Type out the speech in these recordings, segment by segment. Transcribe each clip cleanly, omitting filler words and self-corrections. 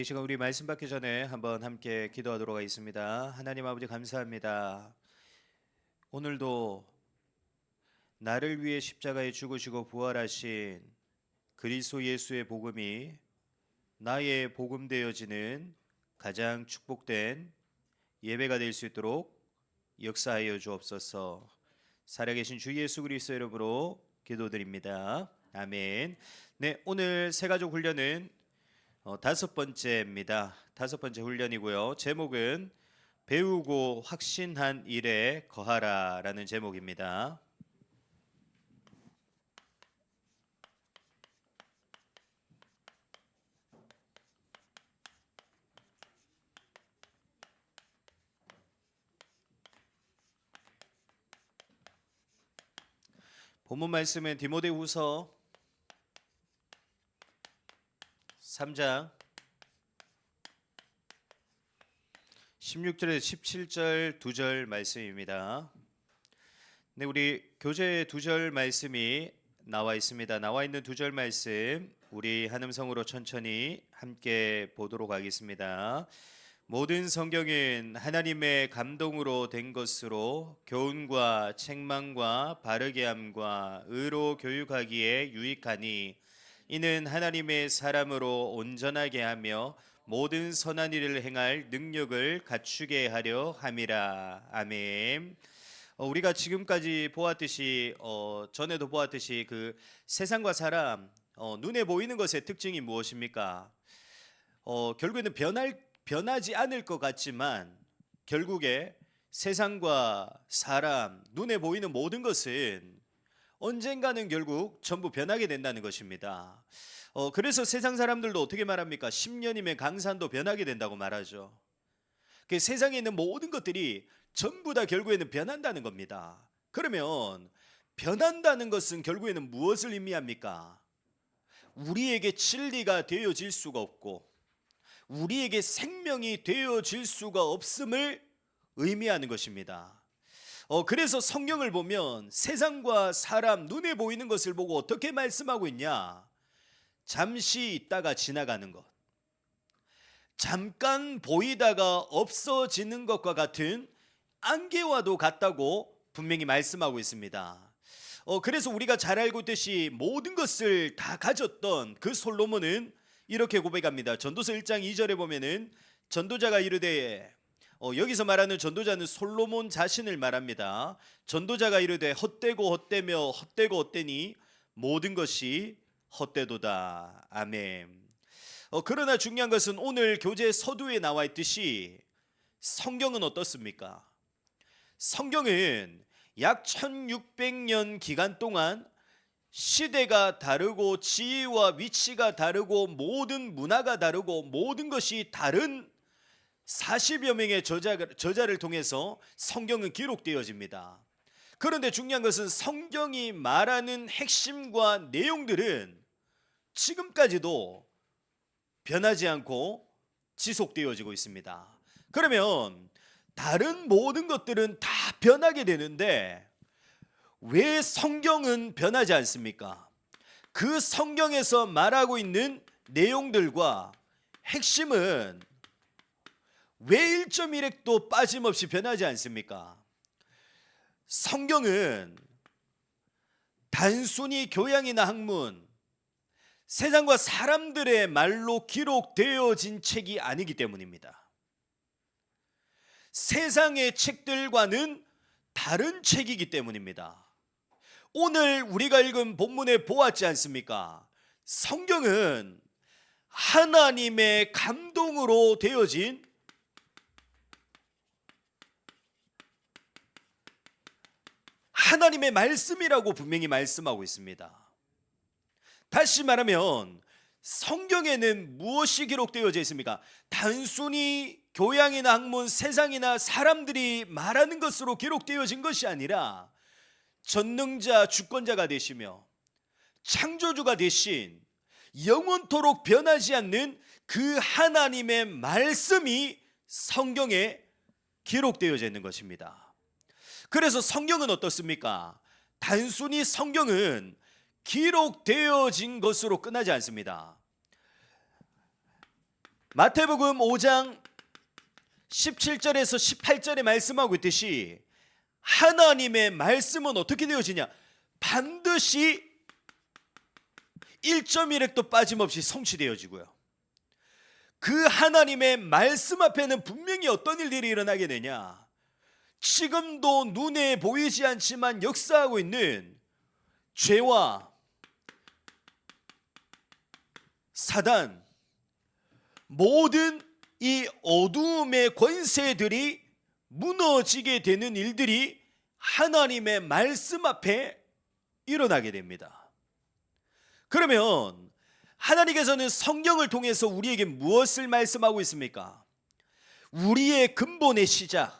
이 시간 우리 말씀 받기 전에 한번 함께 기도하도록 하겠습니다. 하나님 아버지 감사합니다. 오늘도 나를 위해 십자가에 죽으시고 부활하신 그리스도 예수의 복음이 나의 복음 되어지는 가장 축복된 예배가 될 수 있도록 역사하여 주옵소서. 살아계신 주 예수 그리스도 이름으로 기도드립니다. 아멘. 네, 오늘 새가족 훈련은 다섯 번째입니다. 다섯 번째 훈련이고요. 제목은 배우고 확신한 일에 거하라 라는 제목입니다. 본문 말씀은 디모데후서 3장 16절에서 17절 2절 말씀입니다. 네, 우리 교재 2절 말씀이 나와 있습니다. 나와 있는 2절 말씀 우리 한음성으로 천천히 함께 보도록 하겠습니다. 모든 성경은 하나님의 감동으로 된 것으로 교훈과 책망과 바르게 함과 의로 교육하기에 유익하니 이는 하나님의 사람으로 온전하게 하며 모든 선한 일을 행할 능력을 갖추게 하려 함이라. 아멘. 우리가 지금까지 보았듯이 전에도 보았듯이 그 세상과 사람 눈에 보이는 것의 특징이 무엇입니까? 결국에는 변하지 않을 것 같지만 결국에 세상과 사람 눈에 보이는 모든 것은 언젠가는 결국 전부 변하게 된다는 것입니다. 그래서 세상 사람들도 어떻게 말합니까? 10년이면 강산도 변하게 된다고 말하죠. 그 세상에 있는 모든 것들이 전부 다 결국에는 변한다는 겁니다. 그러면 변한다는 것은 결국에는 무엇을 의미합니까? 우리에게 진리가 되어질 수가 없고 우리에게 생명이 되어질 수가 없음을 의미하는 것입니다. 그래서 성경을 보면 세상과 사람 눈에 보이는 것을 보고 어떻게 말씀하고 있냐? 잠시 있다가 지나가는 것, 잠깐 보이다가 없어지는 것과 같은 안개와도 같다고 분명히 말씀하고 있습니다. 그래서 우리가 잘 알고 있듯이 모든 것을 다 가졌던 그 솔로몬은 이렇게 고백합니다. 전도서 1장 2절에 보면은 전도자가 이르되 여기서 말하는 전도자는 솔로몬 자신을 말합니다. 전도자가 이르되 헛되고 헛되며 헛되고 헛되니 모든 것이 헛되도다. 아멘. 그러나 중요한 것은 오늘 교재 서두에 나와 있듯이 성경은 어떻습니까? 성경은 약 1600년 기간 동안 시대가 다르고 지위와 위치가 다르고 모든 문화가 다르고 모든 것이 다른 40여 명의 저자를 통해서 성경은 기록되어집니다. 그런데 중요한 것은 성경이 말하는 핵심과 내용들은 지금까지도 변하지 않고 지속되어지고 있습니다. 그러면 다른 모든 것들은 다 변하게 되는데 왜 성경은 변하지 않습니까? 그 성경에서 말하고 있는 내용들과 핵심은 왜 1.1획도 빠짐없이 변하지 않습니까? 성경은 단순히 교양이나 학문, 세상과 사람들의 말로 기록되어진 책이 아니기 때문입니다. 세상의 책들과는 다른 책이기 때문입니다. 오늘 우리가 읽은 본문에 보았지 않습니까? 성경은 하나님의 감동으로 되어진 하나님의 말씀이라고 분명히 말씀하고 있습니다. 다시 말하면 성경에는 무엇이 기록되어져 있습니까? 단순히 교양이나 학문, 세상이나 사람들이 말하는 것으로 기록되어진 것이 아니라 전능자, 주권자가 되시며 창조주가 되신 영원토록 변하지 않는 그 하나님의 말씀이 성경에 기록되어져 있는 것입니다. 그래서 성경은 어떻습니까? 단순히 성경은 기록되어진 것으로 끝나지 않습니다. 마태복음 5장 17절에서 18절에 말씀하고 있듯이 하나님의 말씀은 어떻게 되어지냐? 반드시 1.1획도 빠짐없이 성취되어지고요. 그 하나님의 말씀 앞에는 분명히 어떤 일들이 일어나게 되냐? 지금도 눈에 보이지 않지만 역사하고 있는 죄와 사단, 모든 이 어두움의 권세들이 무너지게 되는 일들이 하나님의 말씀 앞에 일어나게 됩니다. 그러면 하나님께서는 성경을 통해서 우리에게 무엇을 말씀하고 있습니까? 우리의 근본의 시작,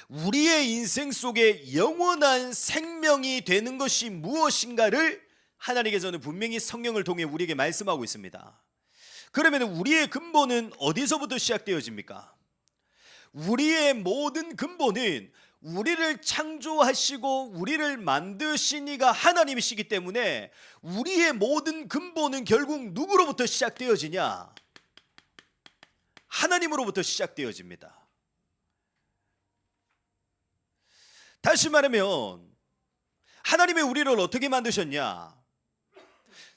우리의 인생 속에 영원한 생명이 되는 것이 무엇인가를 하나님께서는 분명히 성경을 통해 우리에게 말씀하고 있습니다. 그러면 우리의 근본은 어디서부터 시작되어집니까? 우리의 모든 근본은 우리를 창조하시고 우리를 만드신 이가 하나님이시기 때문에 우리의 모든 근본은 결국 누구로부터 시작되어지냐? 하나님으로부터 시작되어집니다. 다시 말하면 하나님이 우리를 어떻게 만드셨냐?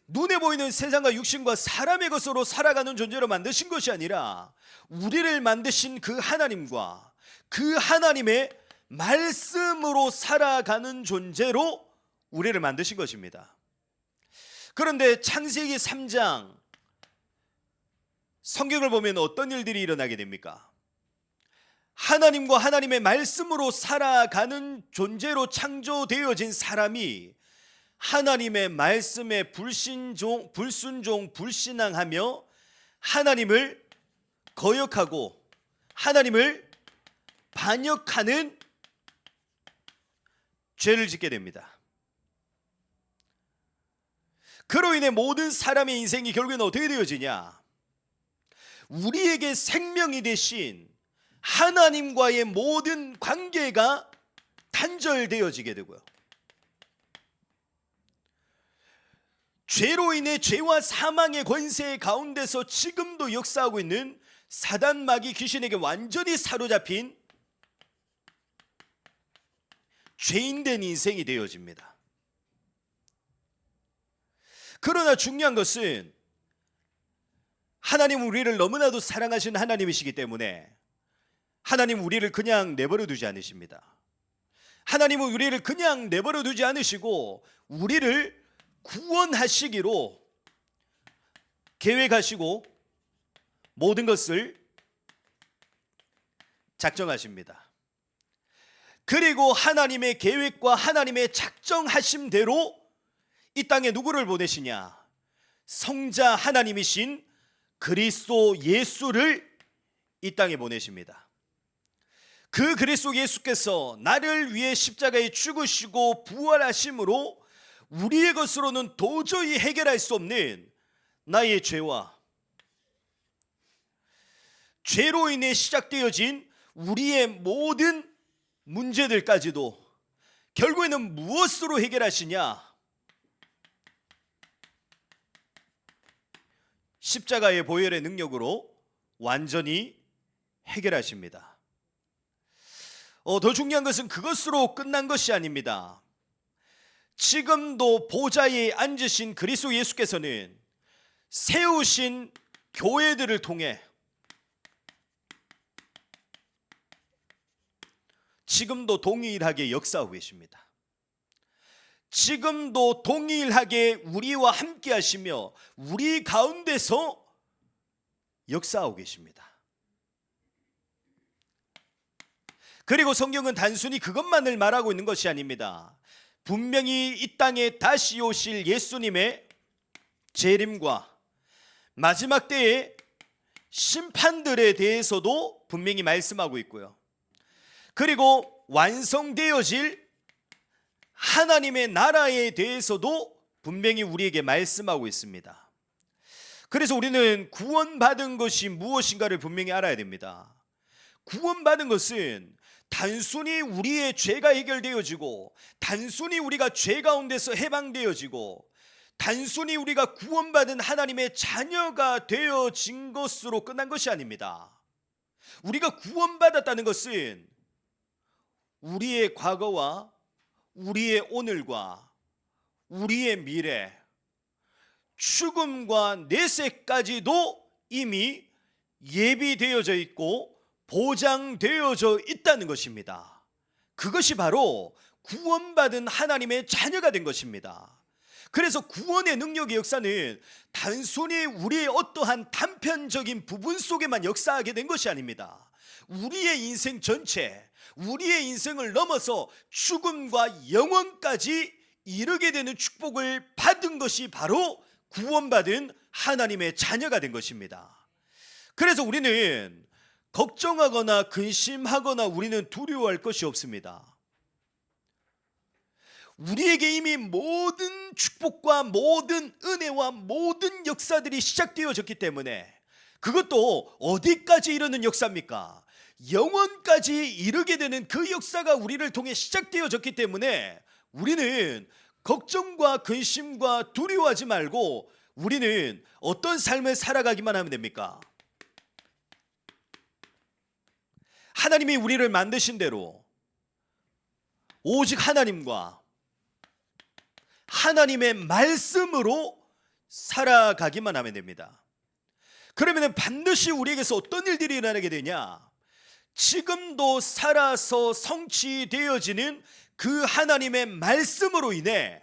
눈에 보이는 세상과 육신과 사람의 것으로 살아가는 존재로 만드신 것이 아니라 우리를 만드신 그 하나님과 그 하나님의 말씀으로 살아가는 존재로 우리를 만드신 것입니다. 그런데 창세기 3장 성경을 보면 어떤 일들이 일어나게 됩니까? 하나님과 하나님의 말씀으로 살아가는 존재로 창조되어진 사람이 하나님의 말씀에 불순종, 불신앙하며 하나님을 거역하고 하나님을 반역하는 죄를 짓게 됩니다. 그로 인해 모든 사람의 인생이 결국에는 어떻게 되어지냐? 우리에게 생명이 되신 하나님과의 모든 관계가 단절되어지게 되고요. 죄로 인해 죄와 사망의 권세 가운데서 지금도 역사하고 있는 사단 마귀 귀신에게 완전히 사로잡힌 죄인된 인생이 되어집니다. 그러나 중요한 것은 하나님은 우리를 너무나도 사랑하시는 하나님이시기 때문에 하나님은 우리를 그냥 내버려 두지 않으십니다. 하나님은 우리를 그냥 내버려 두지 않으시고 우리를 구원하시기로 계획하시고 모든 것을 작정하십니다. 그리고 하나님의 계획과 하나님의 작정하심대로 이 땅에 누구를 보내시냐? 성자 하나님이신 그리스도 예수를 이 땅에 보내십니다. 그 그리스도 예수께서 나를 위해 십자가에 죽으시고 부활하심으로 우리의 것으로는 도저히 해결할 수 없는 나의 죄와 죄로 인해 시작되어진 우리의 모든 문제들까지도 결국에는 무엇으로 해결하시냐? 십자가의 보혈의 능력으로 완전히 해결하십니다. 더 중요한 것은 그것으로 끝난 것이 아닙니다. 지금도 보좌에 앉으신 그리스도 예수께서는 세우신 교회들을 통해 지금도 동일하게 역사하고 계십니다. 지금도 동일하게 우리와 함께 하시며 우리 가운데서 역사하고 계십니다. 그리고 성경은 단순히 그것만을 말하고 있는 것이 아닙니다. 분명히 이 땅에 다시 오실 예수님의 재림과 마지막 때의 심판들에 대해서도 분명히 말씀하고 있고요. 그리고 완성되어질 하나님의 나라에 대해서도 분명히 우리에게 말씀하고 있습니다. 그래서 우리는 구원받은 것이 무엇인가를 분명히 알아야 됩니다. 구원받은 것은 단순히 우리의 죄가 해결되어지고 단순히 우리가 죄 가운데서 해방되어지고 단순히 우리가 구원받은 하나님의 자녀가 되어진 것으로 끝난 것이 아닙니다. 우리가 구원받았다는 것은 우리의 과거와 우리의 오늘과 우리의 미래, 죽음과 내세까지도 이미 예비되어져 있고 보장되어져 있다는 것입니다. 그것이 바로 구원받은 하나님의 자녀가 된 것입니다. 그래서 구원의 능력의 역사는 단순히 우리의 어떠한 단편적인 부분 속에만 역사하게 된 것이 아닙니다. 우리의 인생 전체, 우리의 인생을 넘어서 죽음과 영원까지 이르게 되는 축복을 받은 것이 바로 구원받은 하나님의 자녀가 된 것입니다. 그래서 우리는 걱정하거나 근심하거나 우리는 두려워할 것이 없습니다. 우리에게 이미 모든 축복과 모든 은혜와 모든 역사들이 시작되어졌기 때문에, 그것도 어디까지 이르는 역사입니까? 영원까지 이르게 되는 그 역사가 우리를 통해 시작되어졌기 때문에 우리는 걱정과 근심과 두려워하지 말고 우리는 어떤 삶을 살아가기만 하면 됩니까? 하나님이 우리를 만드신 대로 오직 하나님과 하나님의 말씀으로 살아가기만 하면 됩니다. 그러면 반드시 우리에게서 어떤 일들이 일어나게 되냐? 지금도 살아서 성취되어지는 그 하나님의 말씀으로 인해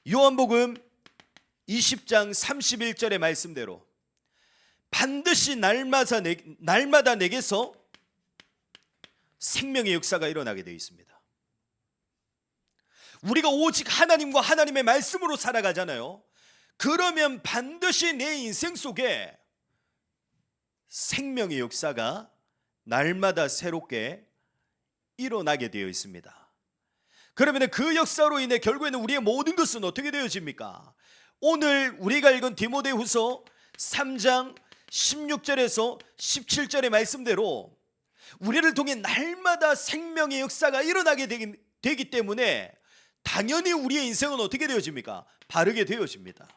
요한복음 20장 31절의 말씀대로 반드시 날마다 내게서 생명의 역사가 일어나게 되어 있습니다. 우리가 오직 하나님과 하나님의 말씀으로 살아가잖아요. 그러면 반드시 내 인생 속에 생명의 역사가 날마다 새롭게 일어나게 되어 있습니다. 그러면 그 역사로 인해 결국에는 우리의 모든 것은 어떻게 되어집니까? 오늘 우리가 읽은 디모데후서 3장 16절에서 17절의 말씀대로 우리를 통해 날마다 생명의 역사가 일어나게 되기 때문에 당연히 우리의 인생은 어떻게 되어집니까? 바르게 되어집니다.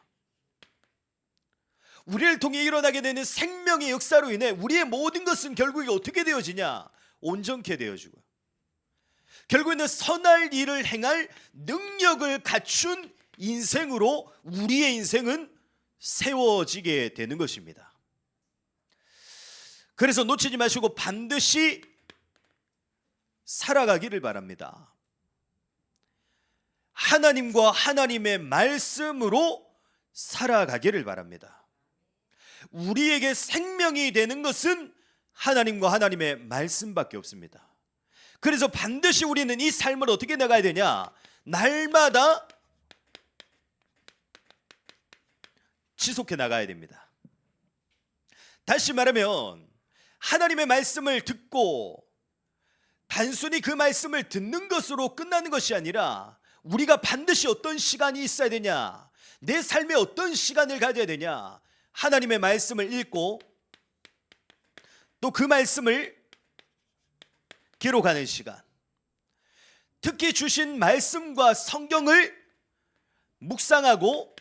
우리를 통해 일어나게 되는 생명의 역사로 인해 우리의 모든 것은 결국에 어떻게 되어지냐? 온전케 되어지고, 결국에는 선할 일을 행할 능력을 갖춘 인생으로 우리의 인생은 세워지게 되는 것입니다. 그래서 놓치지 마시고 반드시 살아가기를 바랍니다. 하나님과 하나님의 말씀으로 살아가기를 바랍니다. 우리에게 생명이 되는 것은 하나님과 하나님의 말씀밖에 없습니다. 그래서 반드시 우리는 이 삶을 어떻게 나가야 되냐? 날마다 지속해 나가야 됩니다. 다시 말하면 하나님의 말씀을 듣고 단순히 그 말씀을 듣는 것으로 끝나는 것이 아니라 우리가 반드시 어떤 시간이 있어야 되냐? 내 삶에 어떤 시간을 가져야 되냐? 하나님의 말씀을 읽고 또 그 말씀을 기록하는 시간, 특히 주신 말씀과 성경을 묵상하고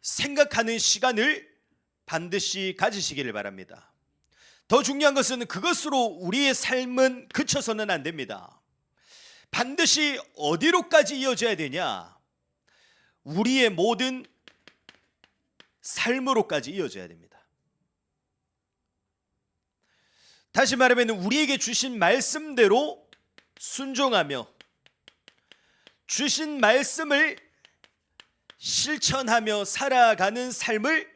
생각하는 시간을 반드시 가지시기를 바랍니다. 더 중요한 것은 그것으로 우리의 삶은 그쳐서는 안 됩니다. 반드시 어디로까지 이어져야 되냐? 우리의 모든 삶으로까지 이어져야 됩니다. 다시 말하면 우리에게 주신 말씀대로 순종하며 주신 말씀을 실천하며 살아가는 삶을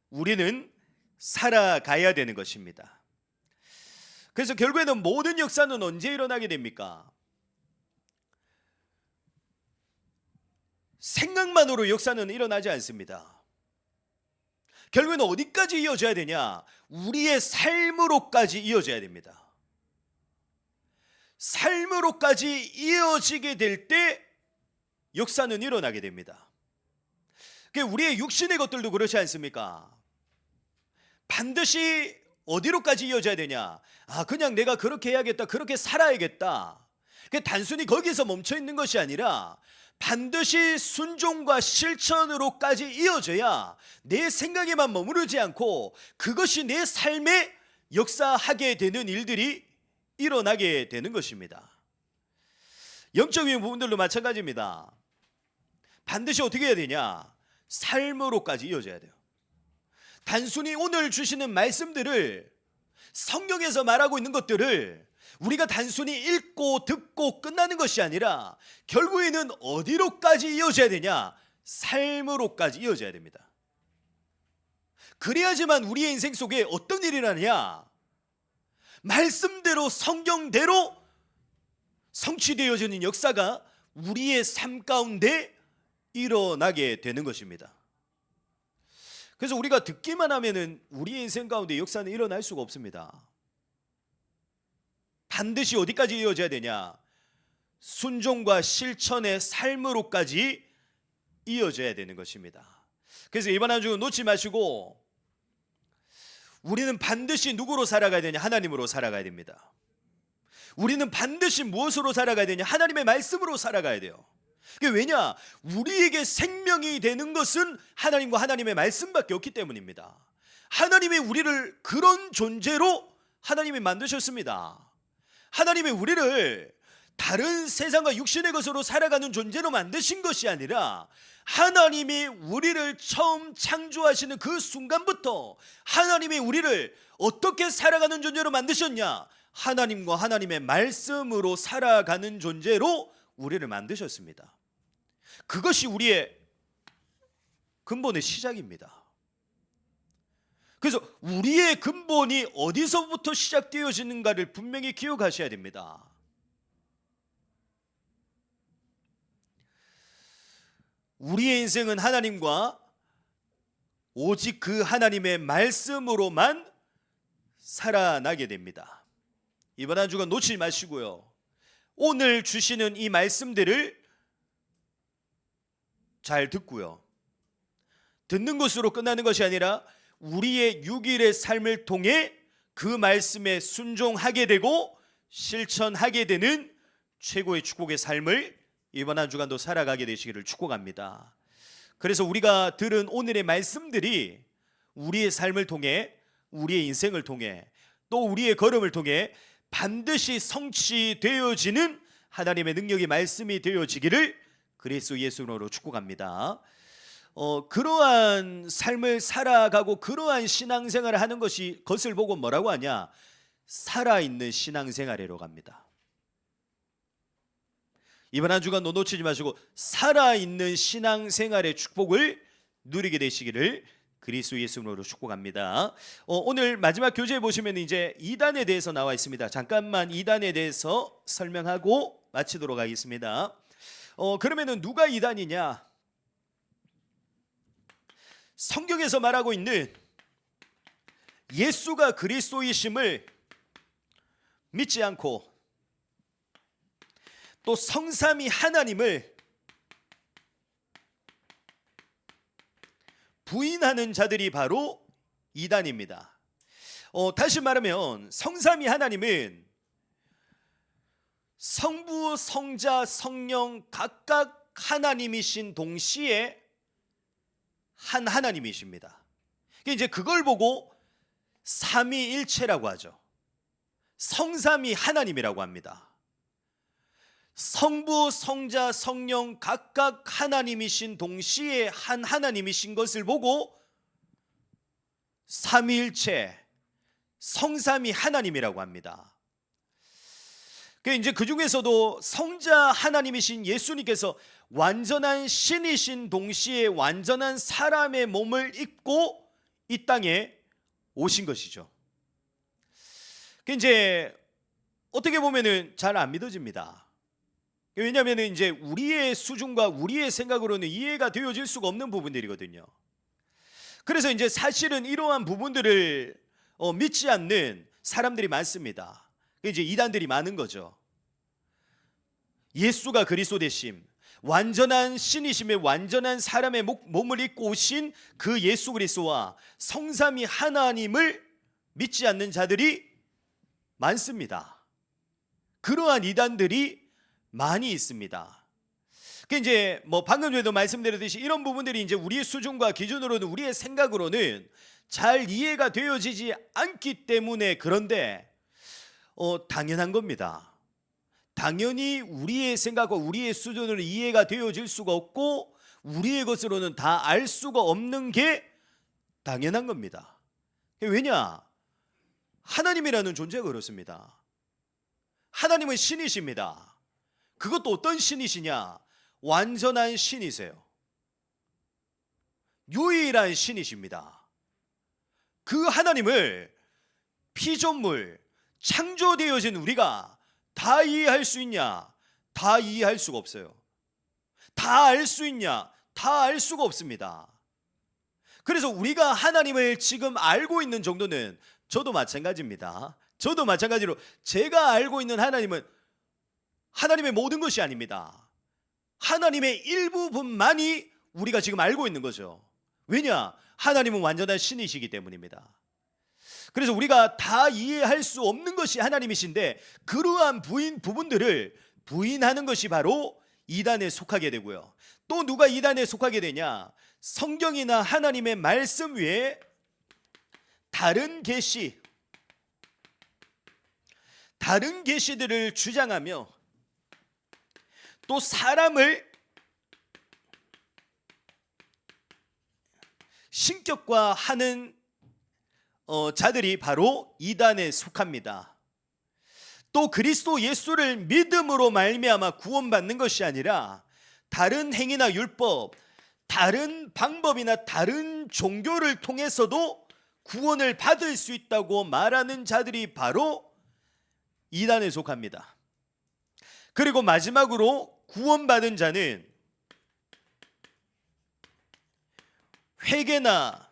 우리는 살아가야 되는 것입니다. 그래서 결국에는 모든 역사는 언제 일어나게 됩니까? 생각만으로 역사는 일어나지 않습니다. 결국에는 어디까지 이어져야 되냐? 우리의 삶으로까지 이어져야 됩니다. 삶으로까지 이어지게 될 때 역사는 일어나게 됩니다. 우리의 육신의 것들도 그렇지 않습니까? 반드시 어디로까지 이어져야 되냐? 그냥 내가 그렇게 해야겠다, 그렇게 살아야겠다. 단순히 거기서 멈춰 있는 것이 아니라 반드시 순종과 실천으로까지 이어져야 내 생각에만 머무르지 않고 그것이 내 삶에 역사하게 되는 일들이 일어나게 되는 것입니다. 영적인 부분들도 마찬가지입니다. 반드시 어떻게 해야 되냐? 삶으로까지 이어져야 돼요. 단순히 오늘 주시는 말씀들을, 성경에서 말하고 있는 것들을 우리가 단순히 읽고 듣고 끝나는 것이 아니라 결국에는 어디로까지 이어져야 되냐? 삶으로까지 이어져야 됩니다. 그래야지만 우리의 인생 속에 어떤 일이 일어나냐? 말씀대로, 성경대로 성취되어지는 역사가 우리의 삶 가운데 일어나게 되는 것입니다. 그래서 우리가 듣기만 하면은 우리의 인생 가운데 역사는 일어날 수가 없습니다. 반드시 어디까지 이어져야 되냐? 순종과 실천의 삶으로까지 이어져야 되는 것입니다. 그래서 이번 한 주는 놓지 마시고 우리는 반드시 누구로 살아가야 되냐? 하나님으로 살아가야 됩니다. 우리는 반드시 무엇으로 살아가야 되냐? 하나님의 말씀으로 살아가야 돼요. 왜냐? 우리에게 생명이 되는 것은 하나님과 하나님의 말씀밖에 없기 때문입니다. 하나님이 우리를 그런 존재로 하나님이 만드셨습니다. 하나님이 우리를 다른 세상과 육신의 것으로 살아가는 존재로 만드신 것이 아니라 하나님이 우리를 처음 창조하시는 그 순간부터 하나님이 우리를 어떻게 살아가는 존재로 만드셨냐? 하나님과 하나님의 말씀으로 살아가는 존재로 우리를 만드셨습니다. 그것이 우리의 근본의 시작입니다. 그래서 우리의 근본이 어디서부터 시작되어지는가를 분명히 기억하셔야 됩니다. 우리의 인생은 하나님과 오직 그 하나님의 말씀으로만 살아나게 됩니다. 이번 한 주간 놓치지 마시고요, 오늘 주시는 이 말씀들을 잘 듣고요, 듣는 것으로 끝나는 것이 아니라 우리의 6일의 삶을 통해 그 말씀에 순종하게 되고 실천하게 되는 최고의 축복의 삶을 이번 한 주간도 살아가게 되시기를 축복합니다. 그래서 우리가 들은 오늘의 말씀들이 우리의 삶을 통해, 우리의 인생을 통해, 또 우리의 걸음을 통해 반드시 성취되어지는 하나님의 능력의 말씀이 되어지기를 그리스도 예수로 축복합니다. 그러한 삶을 살아가고 그러한 신앙생활을 하는 것을 보고 뭐라고 하냐? 살아있는 신앙생활이라고 합니다. 이번 한 주간 놓치지 마시고 살아있는 신앙생활의 축복을 누리게 되시기를 그리스도 예수로 축복합니다. 오늘 마지막 교재에 보시면 이제 이단에 대해서 나와 있습니다. 잠깐만 이단에 대해서 설명하고 마치도록 하겠습니다. 그러면은 누가 이단이냐? 성경에서 말하고 있는 예수가 그리스도이심을 믿지 않고 또 성삼위 하나님을 부인하는 자들이 바로 이단입니다. 다시 말하면 성삼위 하나님은 성부, 성자, 성령 각각 하나님이신 동시에 한 하나님이십니다. 이제 그걸 보고 삼위일체라고 하죠. 성삼위 하나님이라고 합니다. 성부, 성자, 성령 각각 하나님이신 동시에 한 하나님이신 것을 보고 삼위일체, 성삼위 하나님이라고 합니다. 이제 그 중에서도 성자 하나님이신 예수님께서 완전한 신이신 동시에 완전한 사람의 몸을 입고 이 땅에 오신 것이죠. 이제 어떻게 보면은 잘 안 믿어집니다. 왜냐하면 이제 우리의 수준과 우리의 생각으로는 이해가 되어질 수가 없는 부분들이거든요. 그래서 이제 사실은 이러한 부분들을 믿지 않는 사람들이 많습니다. 이제 이단들이 많은 거죠. 예수가 그리스도 되심, 완전한 신이심에 완전한 사람의 몸을 입고 오신 그 예수 그리스도와 성삼위 하나님을 믿지 않는 자들이 많습니다. 그러한 이단들이 많이 있습니다. 그 이제 뭐 방금 전에도 말씀드렸듯이 이런 부분들이 이제 우리의 수준과 기준으로는 우리의 생각으로는 잘 이해가 되어지지 않기 때문에 그런데 당연한 겁니다. 당연히 우리의 생각과 우리의 수준으로 이해가 되어질 수가 없고 우리의 것으로는 다 알 수가 없는 게 당연한 겁니다. 왜냐? 하나님이라는 존재가 그렇습니다. 하나님은 신이십니다. 그것도 어떤 신이시냐? 완전한 신이세요. 유일한 신이십니다. 그 하나님을 피조물, 창조되어진 우리가 다 이해할 수 있냐? 다 이해할 수가 없어요. 다 알 수 있냐? 다 알 수가 없습니다. 그래서 우리가 하나님을 지금 알고 있는 정도는 저도 마찬가지입니다. 저도 마찬가지로 제가 알고 있는 하나님은 하나님의 모든 것이 아닙니다. 하나님의 일부분만이 우리가 지금 알고 있는 거죠. 왜냐? 하나님은 완전한 신이시기 때문입니다. 그래서 우리가 다 이해할 수 없는 것이 하나님이신데 그러한 부분들을 부인하는 것이 바로 이단에 속하게 되고요. 또 누가 이단에 속하게 되냐? 성경이나 하나님의 말씀 외에 다른 계시들을 주장하며 또 사람을 신격화하는 자들이 바로 이단에 속합니다. 또 그리스도 예수를 믿음으로 말미암아 구원받는 것이 아니라 다른 행위나 율법, 다른 방법이나 다른 종교를 통해서도 구원을 받을 수 있다고 말하는 자들이 바로 이단에 속합니다. 그리고 마지막으로 구원받은 자는 회개나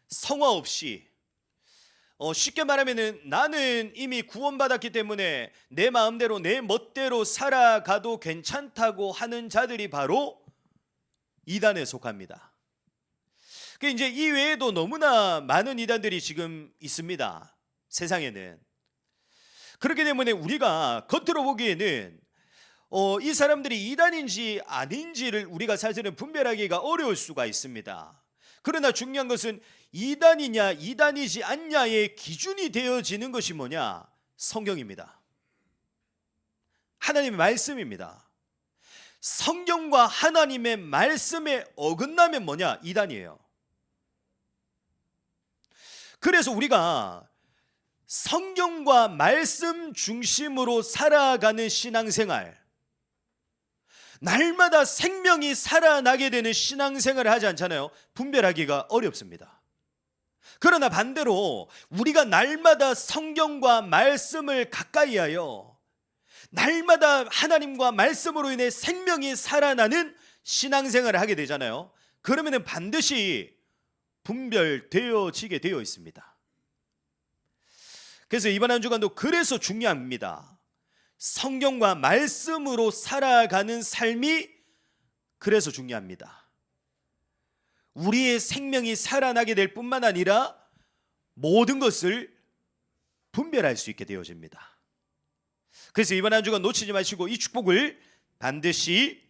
성화 없이 쉽게 말하면 나는 이미 구원받았기 때문에 내 마음대로 내 멋대로 살아가도 괜찮다고 하는 자들이 바로 이단에 속합니다. 이제 이 외에도 너무나 많은 이단들이 지금 있습니다. 세상에는. 그렇기 때문에 우리가 겉으로 보기에는 이 사람들이 이단인지 아닌지를 우리가 사실은 분별하기가 어려울 수가 있습니다. 그러나 중요한 것은 이단이냐 이단이지 않냐의 기준이 되어지는 것이 뭐냐? 성경입니다. 하나님의 말씀입니다. 성경과 하나님의 말씀에 어긋나면 뭐냐? 이단이에요. 그래서 우리가 성경과 말씀 중심으로 살아가는 신앙생활, 날마다 생명이 살아나게 되는 신앙생활을 하지 않잖아요. 분별하기가 어렵습니다. 그러나 반대로 우리가 날마다 성경과 말씀을 가까이 하여 날마다 하나님과 말씀으로 인해 생명이 살아나는 신앙생활을 하게 되잖아요. 그러면 반드시 분별되어지게 되어 있습니다. 그래서 이번 한 주간도 그래서 중요합니다. 성경과 말씀으로 살아가는 삶이 그래서 중요합니다. 우리의 생명이 살아나게 될 뿐만 아니라 모든 것을 분별할 수 있게 되어집니다. 그래서 이번 한 주간 놓치지 마시고 이 축복을 반드시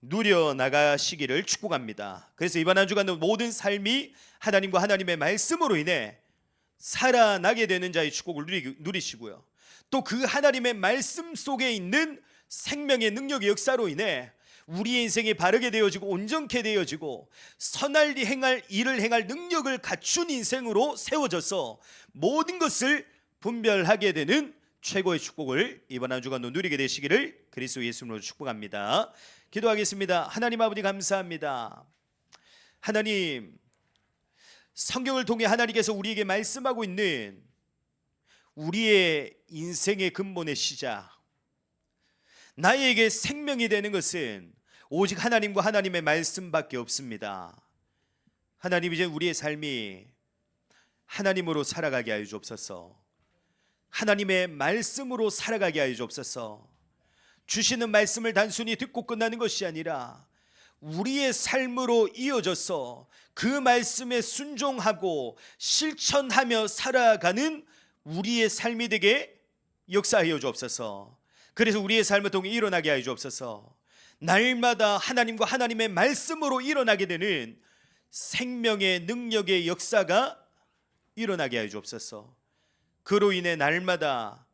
누려나가시기를 축복합니다. 그래서 이번 한 주간도 모든 삶이 하나님과 하나님의 말씀으로 인해 살아나게 되는 자의 축복을 누리시고요. 또 그 하나님의 말씀 속에 있는 생명의 능력의 역사로 인해 우리의 인생이 바르게 되어지고 온전케 되어지고 선할 일을 행할 능력을 갖춘 인생으로 세워져서 모든 것을 분별하게 되는 최고의 축복을 이번 한 주간도 누리게 되시기를 그리스도 예수님으로 축복합니다. 기도하겠습니다. 하나님 아버지 감사합니다. 하나님, 성경을 통해 하나님께서 우리에게 말씀하고 있는 우리의 인생의 근본의 시작, 나에게 생명이 되는 것은 오직 하나님과 하나님의 말씀밖에 없습니다. 하나님, 이제 우리의 삶이 하나님으로 살아가게 하여 주옵소서. 하나님의 말씀으로 살아가게 하여 주옵소서. 주시는 말씀을 단순히 듣고 끝나는 것이 아니라 우리의 삶으로 이어져서 그 말씀에 순종하고 실천하며 살아가는 우리의 삶이 되게 역사하여 주옵소서. 그래서 우리의 삶을 통해 일어나게 하여 주옵소서. 날마다 하나님과 하나님의 말씀으로 일어나게 되는 생명의 능력의 역사가 일어나게 하여 주옵소서. 그로 인해 날마다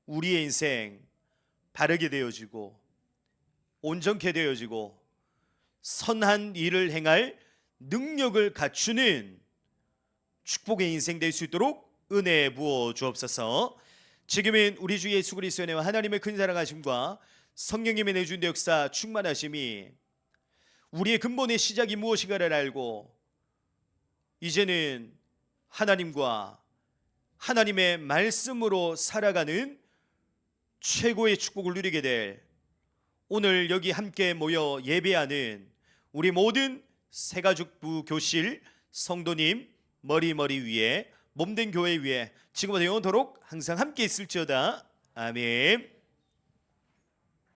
우리의 인생 바르게 되어지고 온전케 되어지고 선한 일을 행할 능력을 갖추는 축복의 인생 될 수 있도록 은혜 부어 주옵소서. 지금은 우리 주 예수 그리스도의 은혜와 하나님의 큰 사랑하심과 성령님의 내주인 역사 충만하심이 우리의 근본의 시작이 무엇인가를 알고 이제는 하나님과 하나님의 말씀으로 살아가는 최고의 축복을 누리게 될 오늘 여기 함께 모여 예배하는 우리 모든 새가족부 교실 성도님 머리 위에 몸된 교회 위에 지금부터 영원토록 항상 함께 있을지어다. 아멘.